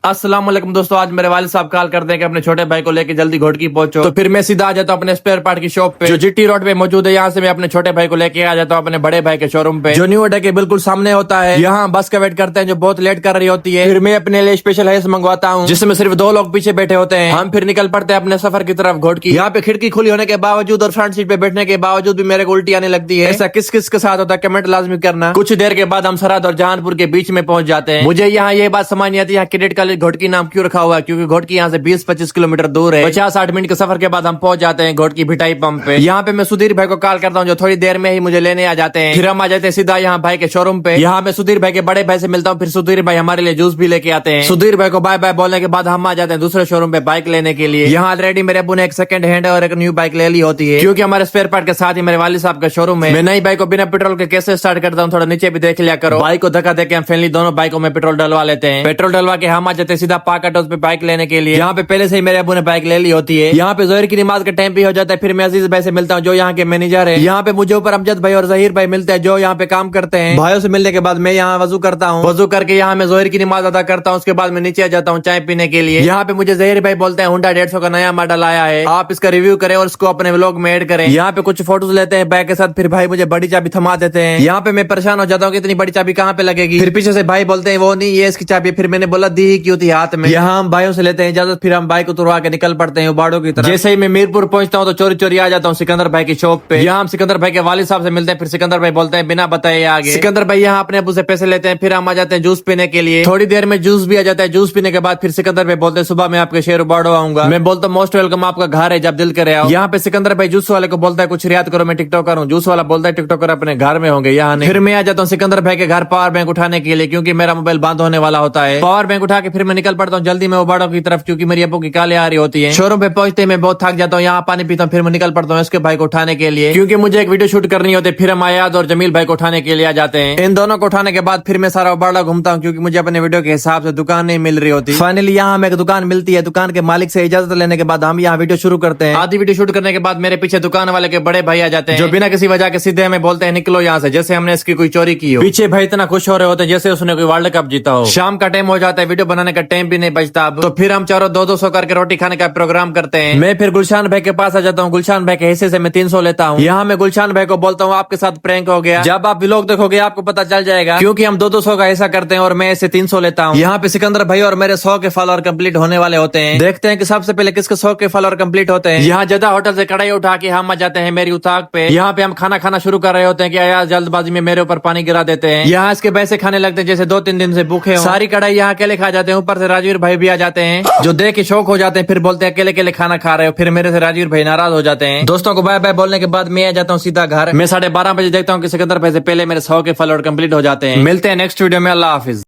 अस्सलाम वालेकुम दोस्तों, आज मेरे वालिद साहब कॉल करते हैं कि अपने छोटे भाई को लेके जल्दी घोटकी पहुंचो। तो फिर मैं सीधा आ जाता हूँ अपने स्पेयर पार्ट की शॉप पे जो जीटी रोड पे मौजूद है। यहाँ से मैं अपने छोटे भाई को लेके आ जाता हूँ अपने बड़े भाई के शोरूम पे जो न्यू अड्डा के बिल्कुल सामने होता है। यहाँ बस का वेट करते हैं जो बहुत लेट कर रही होती है। फिर मैं अपने लिए स्पेशल हेस मंगवाता हूँ जिसमें सिर्फ 2 लोग पीछे बैठे होते हैं। हम फिर निकल पड़ते हैं अपने सफर की तरफ घोटकी। यहाँ पे खिड़की खुली होने के बावजूद और फ्रंट सीट पे बैठने के बावजूद भी मेरे को उल्टी आने लगती है। ऐसा किस किस के साथ होता है कमेंट लाजमी करना। कुछ देर के बाद हम सरहद और जहानपुर के बीच में पहुंच जाते हैं। मुझे यहाँ ये बात समझ नहीं आती यहाँ क्रेडिट का घोटकी नाम क्यों रखा हुआ है, क्योंकि घोटकी यहाँ से 20-25 किलोमीटर दूर है। 50-60 मिनट के सफर के बाद हम पहुंच जाते हैं घोटकी भिटाई पंप पे। यहाँ पे मैं सुधीर भाई को कॉल करता हूँ जो थोड़ी देर में ही मुझे लेने आ जाते हैं। फिर हम आ जाते हैं सीधा यहाँ भाई के शोरूम पे। यहाँ मैं सुधीर भाई के बड़े भाई से मिलता हूँ। फिर सुधीर भाई हमारे लिए जूस भी लेके आते हैं। सुधीर भाई को बाय बाय बोलने के बाद हम आ जाते हैं दूसरे शोरूम पे बाइक लेने के लिए। यहाँ ऑलरेडी मेरे अब्बू ने एक सेकंड हैंड और एक न्यू बाइक ले ली होती है, क्योंकि हमारे स्पेयर पार्ट के साथ ही मेरे वालिद साहब का शोरूम है। मैं नई बाइक को बिना पेट्रोल के कैसे स्टार्ट करता हूँ थोड़ा नीचे भी देख लिया करो। बाइक को धक्का देके हम फैमिली दोनों बाइकों में पेट्रोल डलवा लेते हैं। पेट्रोल डलवा के हम आ जाते हैं सीधा पाका पे बाइक लेने के लिए। यहाँ पे पहले से ही मेरे अब्बू ने बाइक ले ली होती है। यहाँ पे जोहर की नमाज का टाइम भी हो जाता है। फिर मैं अजीज भाई से मिलता हूँ जो यहाँ के मैनेजर है। यहाँ पे मुझे ऊपर अमजद भाई और जहीर भाई मिलते हैं जो यहाँ पे काम करते हैं। भाइयों से मिलने के बाद मैं यहाँ वजू करता हूँ। वजू करके यहाँ मैं जोहर की नमाज अदा करता हूँ। उसके बाद मैं नीचे आ जाता हूँ चाय पीने के लिए। यहाँ पे मुझे जहीर भाई बोलते हैं हुंडा 150 का नया मॉडल आया है, आप इसका रिव्यू करें और इसको अपने व्लॉग में ऐड करें। यहाँ पे कुछ फोटोज लेते हैं बाइक के साथ। फिर भाई मुझे बड़ी चाबी थमा देते हैं। यहाँ पे मैं परेशान हो जाता हूँ कि इतनी बड़ी चाबी कहाँ पे लगेगी। फिर पीछे से भाई बोलते हैं वो नहीं ये इसकी चाबी। फिर मैंने बोला दी ही क्यों थी हाथ में। यहाँ हम भाइयों से लेते हैं इजाजत। फिर हम बाइक उतरवा के निकल पड़ते हैं उबाड़ो की तरफ। जैसे ही मैं मीरपुर पहुंचता हूँ तो चोरी चोरी आ जाता हूँ सिकंदर भाई की शॉप पे। यहाँ हम सिकंदर भाई के वालिद साहब से मिलते हैं। फिर सिकंदर भाई बोलते हैं बिना बताए आगे। सिकंदर भाई यहाँ अपने अब्बू से पैसे लेते हैं। फिर हम आ जाते हैं जूस पीने के लिए। थोड़ी देर में जूस भी आ जाता है। जूस पीने के बाद फिर सिकंदर भाई बोलते हैं सुबह मैं आपके शहर उबाड़ो आऊंगा। मैं बोलता हूँ मोस्ट वेलकम, आपका घर है जब दिल करे आओ। यहाँ पे सिकंदर भाई जूस वाले को बोलता है कुछ रियायत करो मैं टिकटॉकर हूँ। जूस वाला बोलता है टिकटॉकर अपने घर में होंगे यहाँ नहीं। फिर मैं आ जाता हूँ सिकंदर भाई के घर पावर बैंक उठाने के लिए, क्योंकि मेरा मोबाइल बंद होने वाला होता है। पावर बैंक उठा के फिर मैं निकल पड़ता हूँ जल्दी में उबाड़ो की तरफ, क्योंकि मेरी अब्बू की काले आ रही होती है। शोरूम पे पहुंचते मैं बहुत थक जाता हूँ। यहाँ पानी पीता हूँ। फिर मैं निकल पड़ता हूँ इसके भाई को उठाने के लिए, क्योंकि मुझे एक वीडियो शूट करनी होती है। फिर हम आयाद और जमील भाई को उठाने के लिए आ जाते हैं। इन दोनों को उठाने के बाद फिर मैं सारा उबाड़ा घूमता हूँ, क्योंकि मुझे अपने वीडियो के हिसाब से दुकान नहीं मिल रही होती। फाइनली यहाँ हमें एक दुकान मिलती है। दुकान के मालिक से इजाजत लेने के बाद हम यहाँ वीडियो शुरू करते हैं। आधी वीडियो शूट करने के बाद मेरे पीछे दुकान वाले के बड़े भाई आ जाते हैं जो बिना किसी वजह के सीधे हमें बोलते हैं निकलो यहाँ से, जैसे हमने इसकी कोई चोरी की हो। पीछे भाई इतना खुश हो रहे होते हैं जैसे उसने कोई वर्ल्ड कप जीता हो। शाम का टाइम हो जाता है, वीडियो बनाने का टाइम भी नहीं बचता अब। तो फिर हम चारों 200 करके रोटी खाने का प्रोग्राम करते हैं। मैं फिर गुलशान भाई के पास आ जाता हूँ। गुलशान भाई के हिस्से से मैं 300 लेता हूँ। यहाँ मैं गुलशान भाई को बोलता हूँ आपके साथ प्रैंक हो गया, जब आप व्लॉग देखोगे आपको पता चल जाएगा, क्योंकि हम 200 का हिस्सा करते हैं और मैं इसे 300 लेता हूँ। यहाँ पे सिकंदर भाई और मेरे 100 के फॉलोअर कंप्लीट होने वाले होते हैं। देखते हैं कि सबसे पहले किसके 100 के फॉलोअर कंप्लीट होते हैं। यहाँ जदा होटल से कढ़ाई उठा के हम आ जाते हैं मेरी उताक पे। यहाँ पे हम खाना खाना शुरू कर रहे होते हैं कि यार जल्दबाजी में मेरे ऊपर पानी गिरा देते हैं। यहाँ इसके वैसे खाने लगते हैं जैसे 2-3 दिन से भूखे हो। सारी कढ़ाई यहाँ अकेले खा जाते हैं। ऊपर से राजवीर भाई भी आ जाते हैं जो देख के शौक हो जाते हैं। फिर बोलते हैं अकेले अकेले खाना खा रहे हो। फिर मेरे से राजवीर भाई नाराज हो जाते हैं। दोस्तों को बाय बाय बोलने के बाद मैं आ जाता हूँ सीधा घर। मैं 12:30 बजे देखता हूँ कि सिकंदर भाई से पहले मेरे 100 के फॉलोअर कंप्लीट हो जाते हैं। मिलते हैं नेक्स्ट वीडियो में। अल्लाह हाफिज।